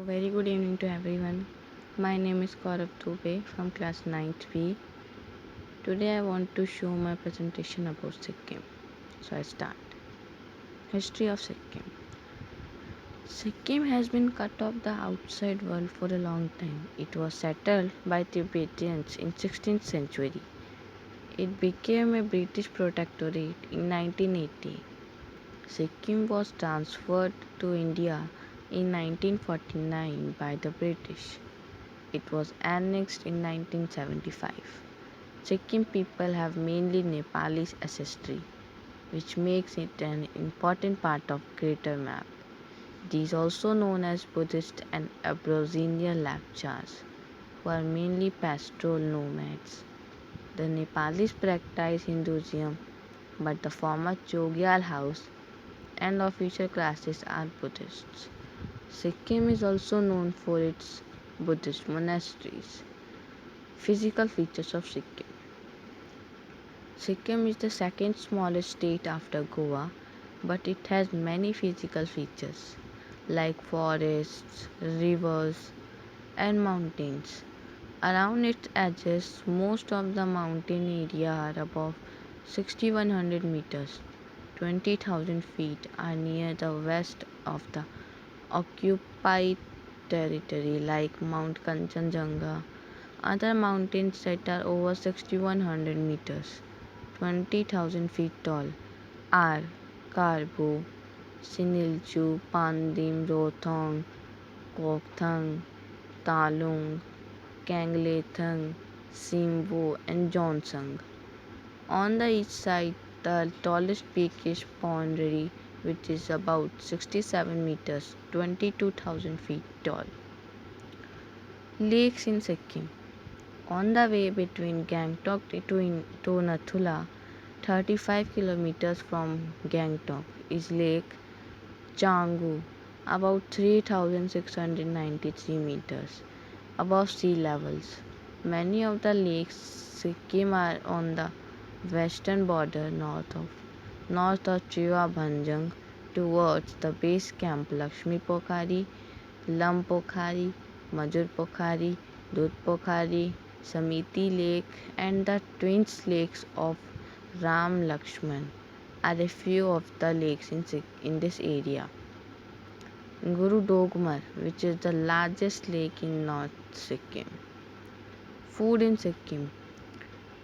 Very good evening to everyone. My name is Gaurav Dubey from class 9th B. Today I want to show my presentation about Sikkim. So I start. History of Sikkim. Sikkim has been cut off the outside world for a long time. It was settled by Tibetans in 16th century. It became a British protectorate in 1980. Sikkim was transferred to India in 1949 by the British. It was annexed in 1975. Sikkim people have mainly Nepali ancestry, which makes it an important part of greater map. It is also known as Buddhist and Aboriginal Lapchas, who are mainly pastoral nomads. The Nepalis practice Hinduism, but the former Chogyal house and official classes are Buddhists. Sikkim is also known for its Buddhist monasteries. Physical features of Sikkim. Sikkim is the second smallest state after Goa, but it has many physical features like forests, rivers, and mountains. Around its edges, most of the mountain area are above 6,100 meters, 20,000 feet, are near the west of the occupied territory like Mount Kanchenjunga. Other mountains that are over 6,100 meters, 20,000 feet tall, are Karbu, Sinilchu, Pandim, Rothong, Kokthang, Talung, Kanglethang, Simbo, and Jonsang. On the east side, the tallest peak is Ponderi, which is about 67 meters, 22,000 feet tall. Lakes in Sikkim. On the way between Gangtok to Nathula, 35 kilometers from Gangtok, is Lake Changu, about 3,693 meters above sea levels. Many of the lakes Sikkim are on the western border north of Chiwa Bhanjang towards the base camp Lakshmi Pokhari, Lam Pokhari, Majur Pokhari, Dudh Pokhari, Samiti Lake, and the twins lakes of Ram Lakshman are a few of the lakes in this area. Guru Dogmar, which is the largest lake in North Sikkim. Food in Sikkim.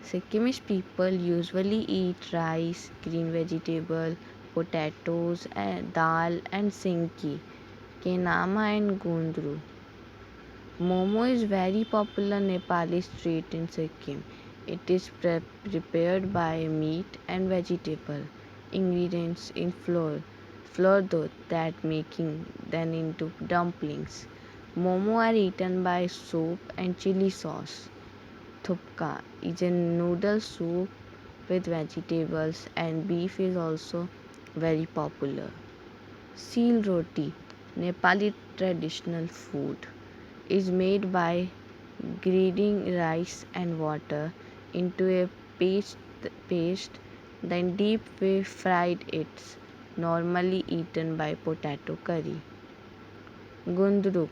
Sikkimese people usually eat rice, green vegetable, potatoes, dal and sinki, kenama and gundru. Momo is very popular Nepali street in Sikkim. It is prepared by meat and vegetable ingredients in flour dough that making then into dumplings. Momo are eaten by soup and chili sauce. Thupka is a noodle soup with vegetables and beef is also very popular. Seal roti, Nepali traditional food, is made by grinding rice and water into a paste then deep fried. It's normally eaten by potato curry. Gundruk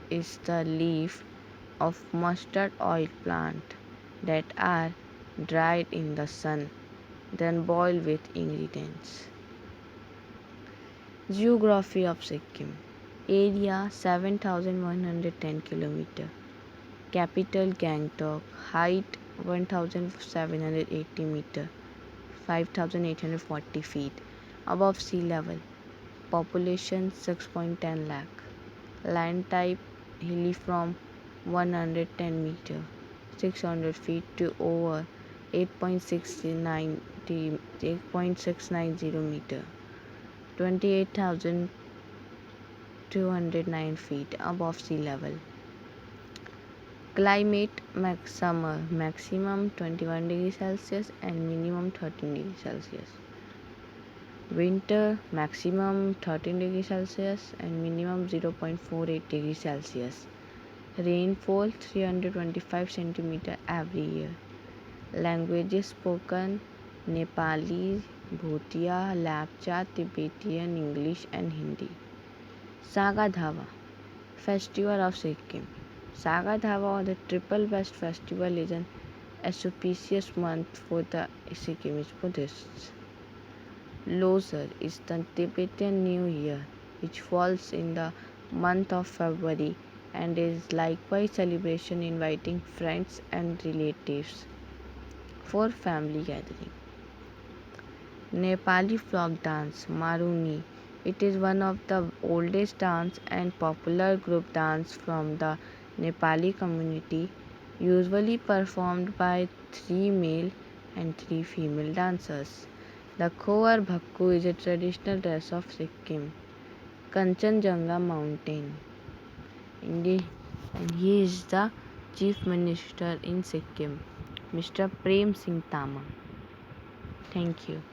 is the leaf of mustard oil plant that are dried in the sun, then boiled with ingredients. Geography of Sikkim. Area 7,110 km. Capital Gangtok. Height 1,780 meter, 5,840 feet above sea level. Population 6.10 lakh. Land type hilly from 110 meter, 600 feet to over 8.690 meter, 28,209 feet above sea level. Climate summer maximum 21 degrees Celsius and minimum 13 degrees Celsius. Winter maximum 13 degrees Celsius and minimum 0.48 degrees Celsius. Rainfall 325 centimeter every year. Languages spoken Nepali, Bhutia, Lapcha, Tibetan, English and Hindi. Saga Dhaba. Festival of Sikkim. Saga Dhaba, or the Triple West Festival, is an auspicious month for the Sikkimese Buddhists. Losar is the Tibetan New Year, which falls in the month of February and is likewise celebration inviting friends and relatives for family gathering. Nepali folk dance Maruni. It is one of the oldest dance and popular group dance from the Nepali community, usually performed by three male and three female dancers. The Khowar Bhakku is a traditional dress of Sikkim. Kanchenjunga Mountain. Indeed, and he is the Chief Minister in Sikkim, Mr. Prem Singh Tamang. Thank you.